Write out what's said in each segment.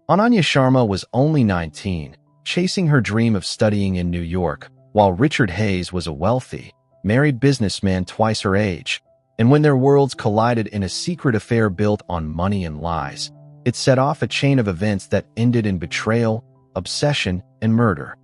Ananya Sharma was only 19, chasing her dream of studying in New York, while Richard Hayes was a wealthy, married businessman twice her age. And when their worlds collided in a secret affair built on money and lies, it set off a chain of events that ended in betrayal, obsession, and murder.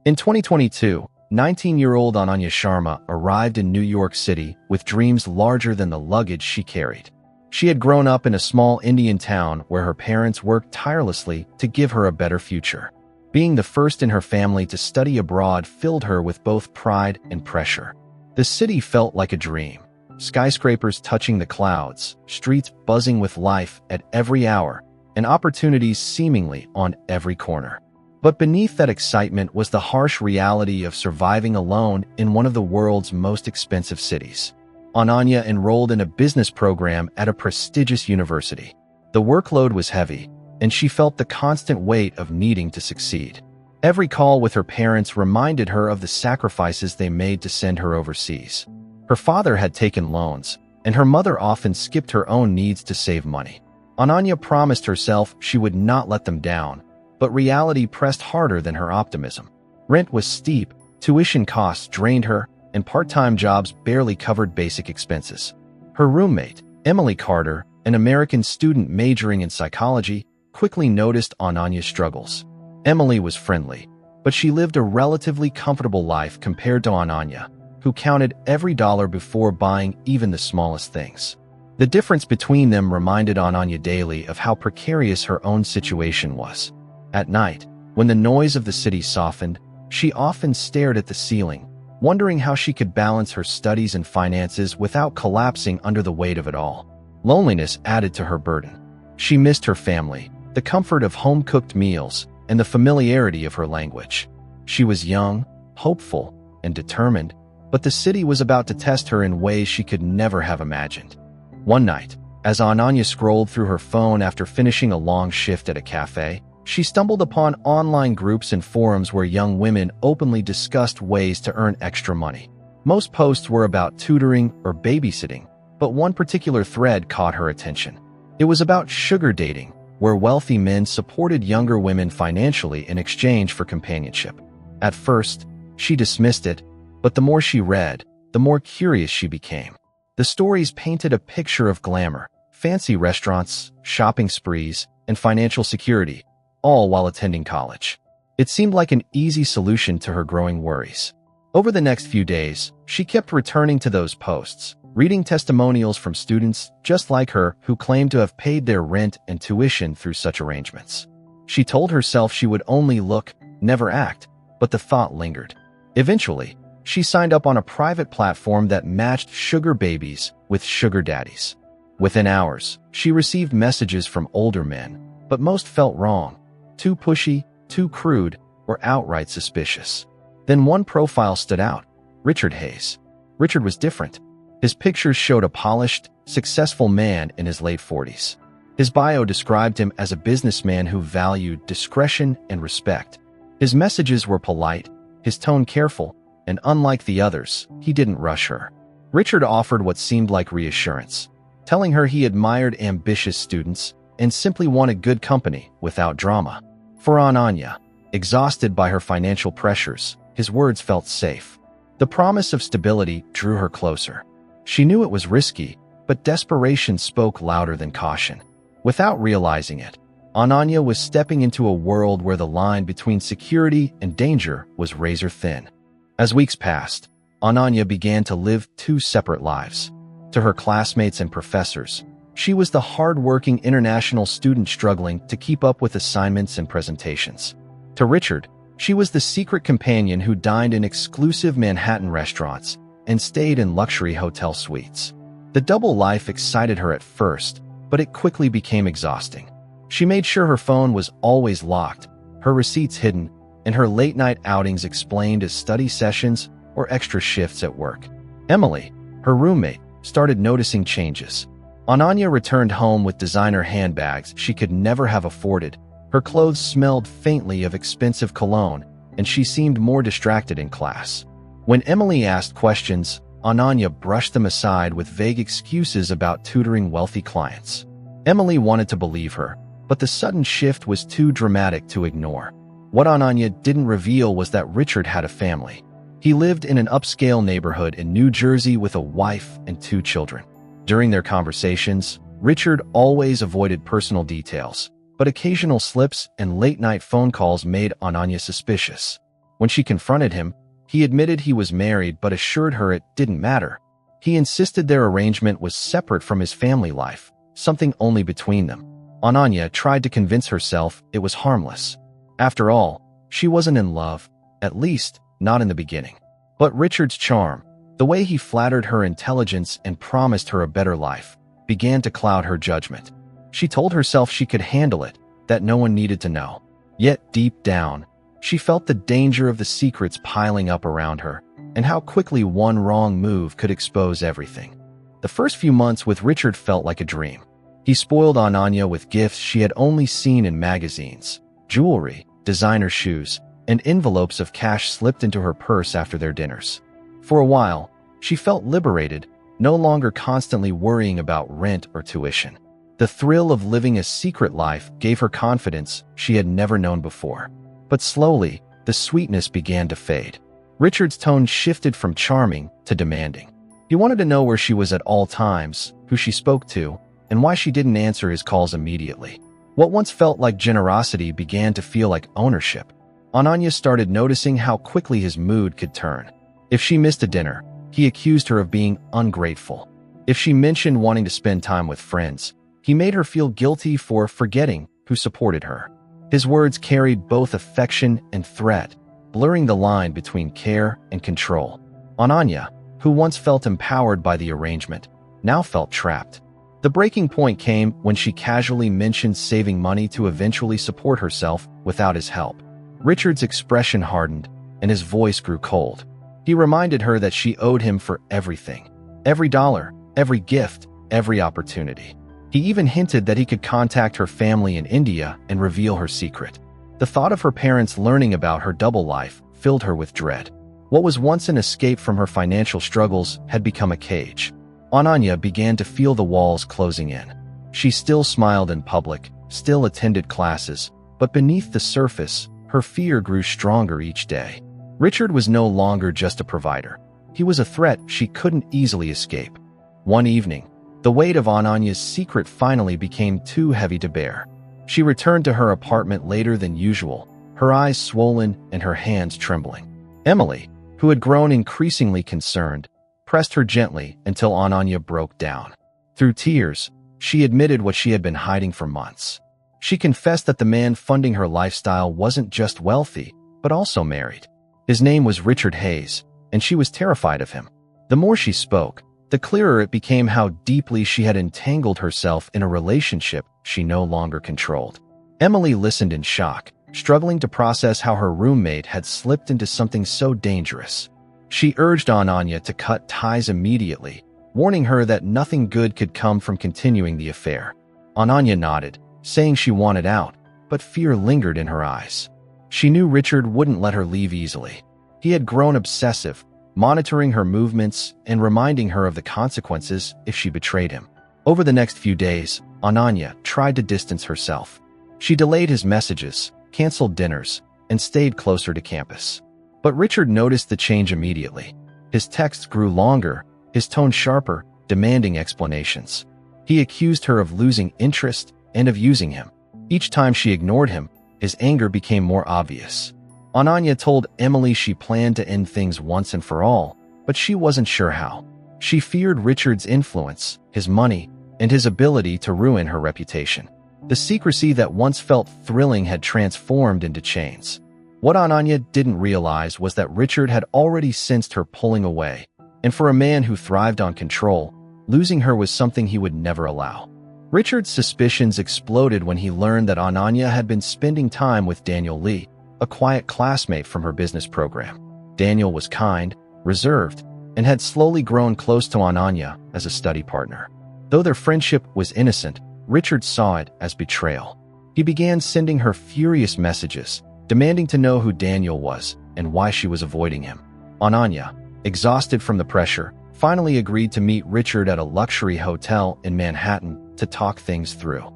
In 2022, 19-year-old Ananya Sharma arrived in New York City with dreams larger than the luggage she carried. She had grown up in a small Indian town where her parents worked tirelessly to give her a better future. Being the first in her family to study abroad filled her with both pride and pressure. The city felt like a dream. Skyscrapers touching the clouds, streets buzzing with life at every hour, and opportunities seemingly on every corner. But beneath that excitement was the harsh reality of surviving alone in one of the world's most expensive cities. Ananya enrolled in a business program at a prestigious university. The workload was heavy, and she felt the constant weight of needing to succeed. Every call with her parents reminded her of the sacrifices they made to send her overseas. Her father had taken loans, and her mother often skipped her own needs to save money. Ananya promised herself she would not let them down, but reality pressed harder than her optimism. Rent was steep, tuition costs drained her, and part-time jobs barely covered basic expenses. Her roommate, Emily Carter, an American student majoring in psychology, quickly noticed Ananya's struggles. Emily was friendly, but she lived a relatively comfortable life compared to Ananya, who counted every dollar before buying even the smallest things. The difference between them reminded Ananya daily of how precarious her own situation was. At night, when the noise of the city softened, she often stared at the ceiling, wondering how she could balance her studies and finances without collapsing under the weight of it all. Loneliness added to her burden. She missed her family, the comfort of home-cooked meals, and the familiarity of her language. She was young, hopeful, and determined, but the city was about to test her in ways she could never have imagined. One night, as Ananya scrolled through her phone after finishing a long shift at a cafe, she stumbled upon online groups and forums where young women openly discussed ways to earn extra money. Most posts were about tutoring or babysitting, but one particular thread caught her attention. It was about sugar dating, where wealthy men supported younger women financially in exchange for companionship. At first, she dismissed it, but the more she read, the more curious she became. The stories painted a picture of glamour, fancy restaurants, shopping sprees, and financial security, all while attending college. It seemed like an easy solution to her growing worries. Over the next few days, she kept returning to those posts, reading testimonials from students just like her who claimed to have paid their rent and tuition through such arrangements. She told herself she would only look, never act, but the thought lingered. Eventually, she signed up on a private platform that matched sugar babies with sugar daddies. Within hours, she received messages from older men, but most felt wrong. Too pushy, too crude, or outright suspicious. Then one profile stood out: Richard Hayes. Richard was different. His pictures showed a polished, successful man in his late 40s. His bio described him as a businessman who valued discretion and respect. His messages were polite, his tone careful, and unlike the others, he didn't rush her. Richard offered what seemed like reassurance, telling her he admired ambitious students and simply wanted good company without drama. For Ananya, exhausted by her financial pressures, his words felt safe. The promise of stability drew her closer. She knew it was risky, but desperation spoke louder than caution. Without realizing it, Ananya was stepping into a world where the line between security and danger was razor thin. As weeks passed, Ananya began to live two separate lives. To her classmates and professors, she was the hard-working international student struggling to keep up with assignments and presentations. To Richard, she was the secret companion who dined in exclusive Manhattan restaurants and stayed in luxury hotel suites. The double life excited her at first, but it quickly became exhausting. She made sure her phone was always locked, her receipts hidden, and her late-night outings explained as study sessions or extra shifts at work. Emily, her roommate, started noticing changes. Ananya returned home with designer handbags she could never have afforded. Her clothes smelled faintly of expensive cologne, and she seemed more distracted in class. When Emily asked questions, Ananya brushed them aside with vague excuses about tutoring wealthy clients. Emily wanted to believe her, But the sudden shift was too dramatic to ignore. What Ananya didn't reveal was that Richard had a family. He lived in an upscale neighborhood in New Jersey with a wife and 2 children. During their conversations, Richard always avoided personal details, but occasional slips and late-night phone calls made Ananya suspicious. When she confronted him, he admitted he was married but assured her it didn't matter. He insisted their arrangement was separate from his family life, something only between them. Ananya tried to convince herself it was harmless. After all, she wasn't in love, at least not in the beginning. But Richard's charm, the way he flattered her intelligence and promised her a better life, began to cloud her judgment. She told herself she could handle it, that no one needed to know. Yet deep down, she felt the danger of the secrets piling up around her, and how quickly one wrong move could expose everything. The first few months with Richard felt like a dream. He spoiled Ananya with gifts she had only seen in magazines, jewelry, designer shoes, and envelopes of cash slipped into her purse after their dinners. For a while, she felt liberated, no longer constantly worrying about rent or tuition. The thrill of living a secret life gave her confidence she had never known before. But slowly, the sweetness began to fade. Richard's tone shifted from charming to demanding. He wanted to know where she was at all times, who she spoke to, and why she didn't answer his calls immediately. What once felt like generosity began to feel like ownership. Ananya started noticing how quickly his mood could turn. If she missed a dinner, he accused her of being ungrateful. If she mentioned wanting to spend time with friends, he made her feel guilty for forgetting who supported her. His words carried both affection and threat, blurring the line between care and control. Ananya, who once felt empowered by the arrangement, now felt trapped. The breaking point came when she casually mentioned saving money to eventually support herself without his help. Richard's expression hardened, and his voice grew cold. He reminded her that she owed him for everything. Every dollar, every gift, every opportunity. He even hinted that he could contact her family in India and reveal her secret. The thought of her parents learning about her double life filled her with dread. What was once an escape from her financial struggles had become a cage. Ananya began to feel the walls closing in. She still smiled in public, still attended classes, but beneath the surface, her fear grew stronger each day. Richard was no longer just a provider. He was a threat she couldn't easily escape. One evening, the weight of Ananya's secret finally became too heavy to bear. She returned to her apartment later than usual, her eyes swollen and her hands trembling. Emily, who had grown increasingly concerned, pressed her gently until Ananya broke down. Through tears, she admitted what she had been hiding for months. She confessed that the man funding her lifestyle wasn't just wealthy, but also married. His name was Richard Hayes, and she was terrified of him. The more she spoke, the clearer it became how deeply she had entangled herself in a relationship she no longer controlled. Emily listened in shock, struggling to process how her roommate had slipped into something so dangerous. She urged Ananya to cut ties immediately, warning her that nothing good could come from continuing the affair. Ananya nodded, saying she wanted out, but fear lingered in her eyes. She knew Richard wouldn't let her leave easily. He had grown obsessive, monitoring her movements and reminding her of the consequences if she betrayed him. Over the next few days, Ananya tried to distance herself. She delayed his messages, canceled dinners, and stayed closer to campus. But Richard noticed the change immediately. His texts grew longer, his tone sharper, demanding explanations. He accused her of losing interest and of using him. Each time she ignored him, his anger became more obvious. Ananya told Emily she planned to end things once and for all, but she wasn't sure how. She feared Richard's influence, his money, and his ability to ruin her reputation. The secrecy that once felt thrilling had transformed into chains. What Ananya didn't realize was that Richard had already sensed her pulling away, and for a man who thrived on control, losing her was something he would never allow. Richard's suspicions exploded when he learned that Ananya had been spending time with Daniel Lee, a quiet classmate from her business program. Daniel was kind, reserved, and had slowly grown close to Ananya as a study partner. Though their friendship was innocent, Richard saw it as betrayal. He began sending her furious messages, demanding to know who Daniel was and why she was avoiding him. Ananya, exhausted from the pressure, finally agreed to meet Richard at a luxury hotel in Manhattan to talk things through.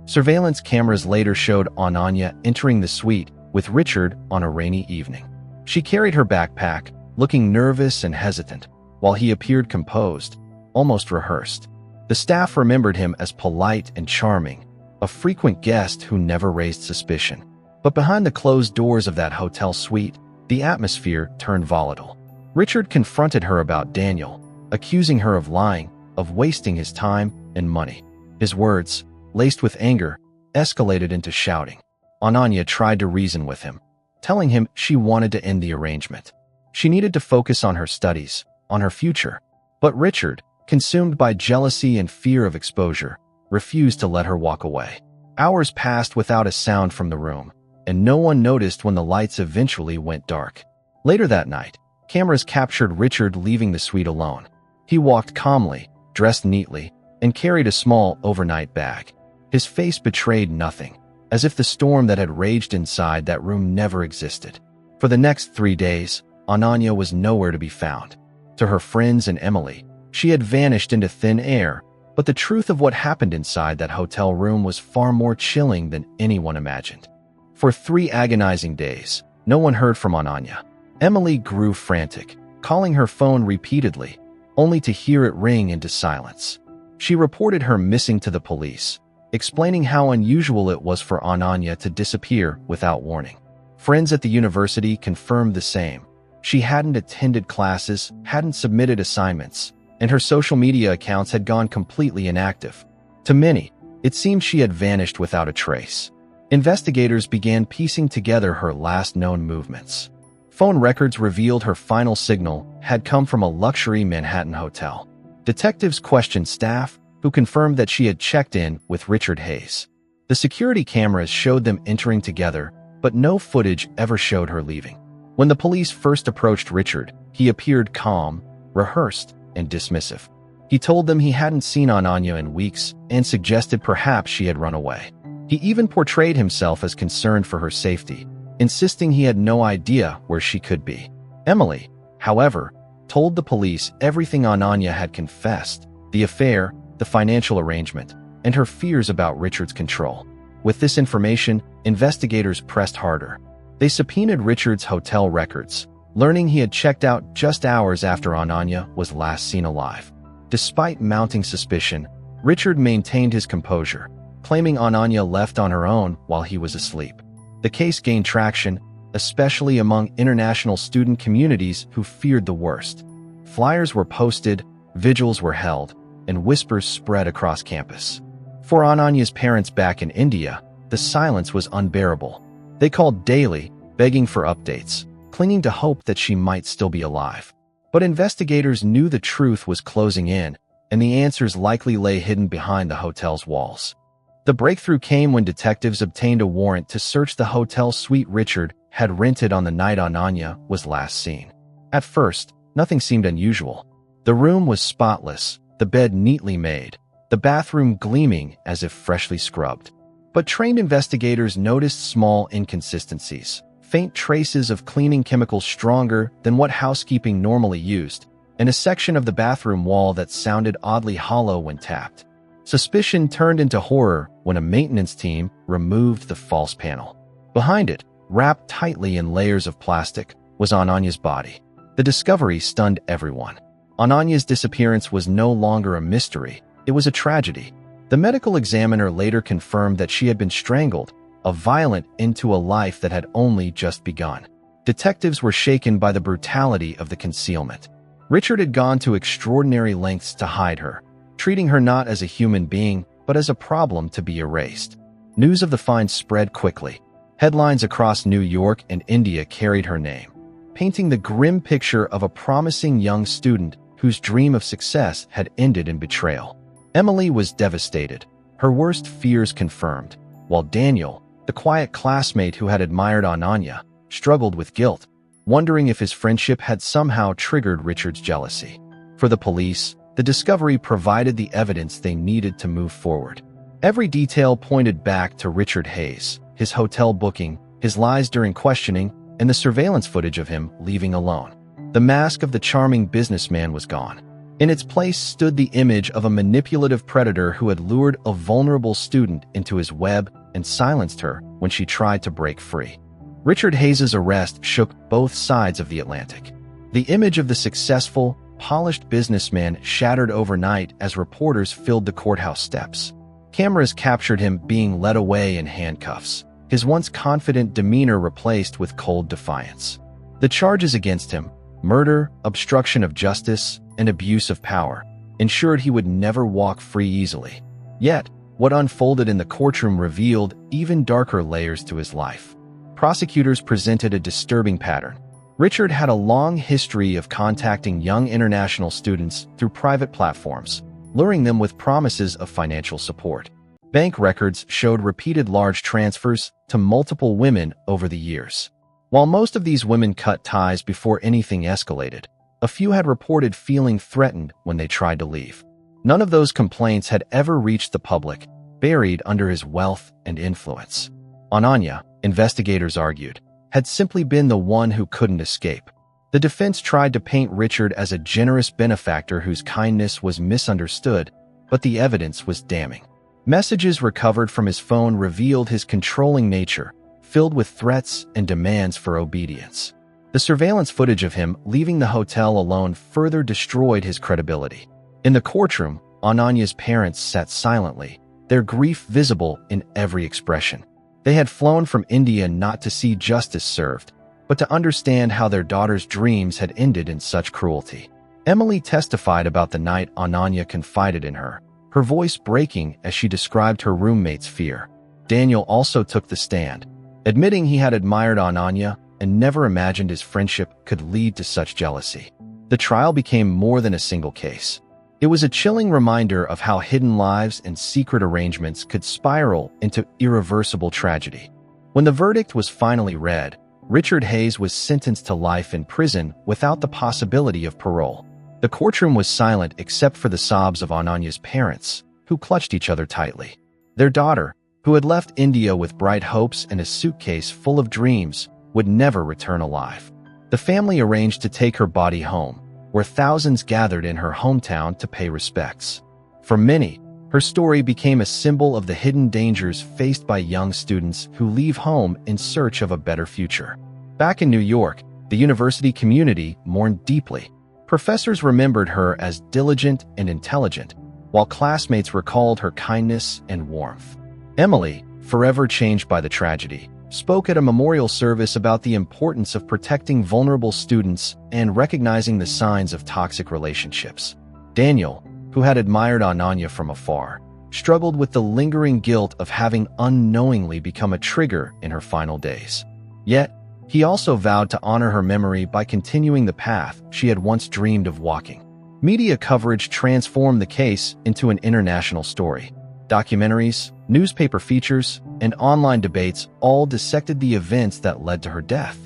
Surveillance cameras later showed Ananya entering the suite with Richard on a rainy evening. She carried her backpack, looking nervous and hesitant, while he appeared composed, almost rehearsed. The staff remembered him as polite and charming, a frequent guest who never raised suspicion. But behind the closed doors of that hotel suite, the atmosphere turned volatile. Richard confronted her about Daniel, accusing her of lying, of wasting his time and money. His words, laced with anger, escalated into shouting. Ananya tried to reason with him, telling him she wanted to end the arrangement. She needed to focus on her studies, on her future. But Richard, consumed by jealousy and fear of exposure, refused to let her walk away. Hours passed without a sound from the room, and no one noticed when the lights eventually went dark. Later that night, cameras captured Richard leaving the suite alone. He walked calmly, dressed neatly, and carried a small overnight bag. His face betrayed nothing, as if the storm that had raged inside that room never existed. For the next 3 days, Ananya was nowhere to be found. To her friends and Emily, she had vanished into thin air, but the truth of what happened inside that hotel room was far more chilling than anyone imagined. For 3 agonizing days, no one heard from Ananya. Emily grew frantic, calling her phone repeatedly, only to hear it ring into silence. She reported her missing to the police, explaining how unusual it was for Ananya to disappear without warning. Friends at the university confirmed the same. She hadn't attended classes, hadn't submitted assignments, and her social media accounts had gone completely inactive. To many, it seemed she had vanished without a trace. Investigators began piecing together her last known movements. Phone records revealed her final signal had come from a luxury Manhattan hotel. Detectives questioned staff, who confirmed that she had checked in with Richard Hayes. The security cameras showed them entering together, but no footage ever showed her leaving. When the police first approached Richard, he appeared calm, rehearsed, and dismissive. He told them he hadn't seen Ananya in weeks and suggested perhaps she had run away. He even portrayed himself as concerned for her safety, insisting he had no idea where she could be. Emily, however, told the police everything Ananya had confessed: the affair, the financial arrangement, and her fears about Richard's control. With this information, investigators pressed harder. They subpoenaed Richard's hotel records, learning he had checked out just hours after Ananya was last seen alive. Despite mounting suspicion, Richard maintained his composure, claiming Ananya left on her own while he was asleep. The case gained traction, especially among international student communities who feared the worst. Flyers were posted, vigils were held, and whispers spread across campus. For Ananya's parents back in India, the silence was unbearable. They called daily, begging for updates, clinging to hope that she might still be alive. But investigators knew the truth was closing in, and the answers likely lay hidden behind the hotel's walls. The breakthrough came when detectives obtained a warrant to search the hotel suite Richard had rented on the night Ananya was last seen. At first, nothing seemed unusual. The room was spotless, the bed neatly made, the bathroom gleaming as if freshly scrubbed. But trained investigators noticed small inconsistencies, faint traces of cleaning chemicals stronger than what housekeeping normally used, and a section of the bathroom wall that sounded oddly hollow when tapped. Suspicion turned into horror when a maintenance team removed the false panel. Behind it, wrapped tightly in layers of plastic, was Ananya's body. The discovery stunned everyone. Ananya's disappearance was no longer a mystery, it was a tragedy. The medical examiner later confirmed that she had been strangled, a violent end to a life that had only just begun. Detectives were shaken by the brutality of the concealment. Richard had gone to extraordinary lengths to hide her, treating her not as a human being, but as a problem to be erased. News of the find spread quickly. Headlines across New York and India carried her name, painting the grim picture of a promising young student whose dream of success had ended in betrayal. Emily was devastated, her worst fears confirmed, while Daniel, the quiet classmate who had admired Ananya, struggled with guilt, wondering if his friendship had somehow triggered Richard's jealousy. For the police, the discovery provided the evidence they needed to move forward. Every detail pointed back to Richard Hayes, his hotel booking, his lies during questioning, and the surveillance footage of him leaving alone. The mask of the charming businessman was gone. In its place stood the image of a manipulative predator who had lured a vulnerable student into his web and silenced her when she tried to break free. Richard Hayes's arrest shook both sides of the Atlantic. The image of the successful, polished businessman shattered overnight as reporters filled the courthouse steps. Cameras captured him being led away in handcuffs, his once confident demeanor replaced with cold defiance. The charges against him, murder, obstruction of justice, and abuse of power, ensured he would never walk free easily. Yet, what unfolded in the courtroom revealed even darker layers to his life. Prosecutors presented a disturbing pattern. Richard had a long history of contacting young international students through private platforms, luring them with promises of financial support. Bank records showed repeated large transfers to multiple women over the years. While most of these women cut ties before anything escalated, a few had reported feeling threatened when they tried to leave. None of those complaints had ever reached the public, buried under his wealth and influence. Ananya, investigators argued, had simply been the one who couldn't escape. The defense tried to paint Richard as a generous benefactor whose kindness was misunderstood, but the evidence was damning. Messages recovered from his phone revealed his controlling nature, filled with threats and demands for obedience. The surveillance footage of him leaving the hotel alone further destroyed his credibility. In the courtroom, Ananya's parents sat silently, their grief visible in every expression. They had flown from India not to see justice served, but to understand how their daughter's dreams had ended in such cruelty. Emily testified about the night Ananya confided in her, her voice breaking as she described her roommate's fear. Daniel also took the stand, admitting he had admired Ananya and never imagined his friendship could lead to such jealousy. The trial became more than a single case. It was a chilling reminder of how hidden lives and secret arrangements could spiral into irreversible tragedy. When the verdict was finally read, Richard Hayes was sentenced to life in prison without the possibility of parole. The courtroom was silent except for the sobs of Ananya's parents, who clutched each other tightly. Their daughter, who had left India with bright hopes and a suitcase full of dreams, would never return alive. The family arranged to take her body home, where thousands gathered in her hometown to pay respects. For many, her story became a symbol of the hidden dangers faced by young students who leave home in search of a better future. Back in New York, the university community mourned deeply. Professors remembered her as diligent and intelligent, while classmates recalled her kindness and warmth. Emily, forever changed by the tragedy, spoke at a memorial service about the importance of protecting vulnerable students and recognizing the signs of toxic relationships. Daniel, who had admired Ananya from afar, struggled with the lingering guilt of having unknowingly become a trigger in her final days. Yet, he also vowed to honor her memory by continuing the path she had once dreamed of walking. Media coverage transformed the case into an international story. Documentaries, newspaper features, and online debates all dissected the events that led to her death.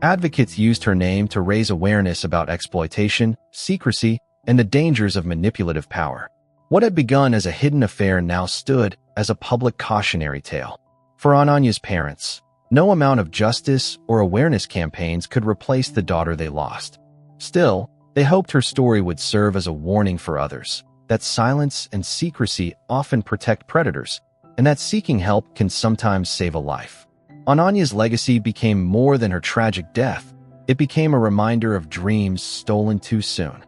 Advocates used her name to raise awareness about exploitation, secrecy, and the dangers of manipulative power. What had begun as a hidden affair now stood as a public cautionary tale. For Ananya's parents, no amount of justice or awareness campaigns could replace the daughter they lost. Still, they hoped her story would serve as a warning for others, that silence and secrecy often protect predators, and that seeking help can sometimes save a life. Ananya's legacy became more than her tragic death. It became a reminder of dreams stolen too soon.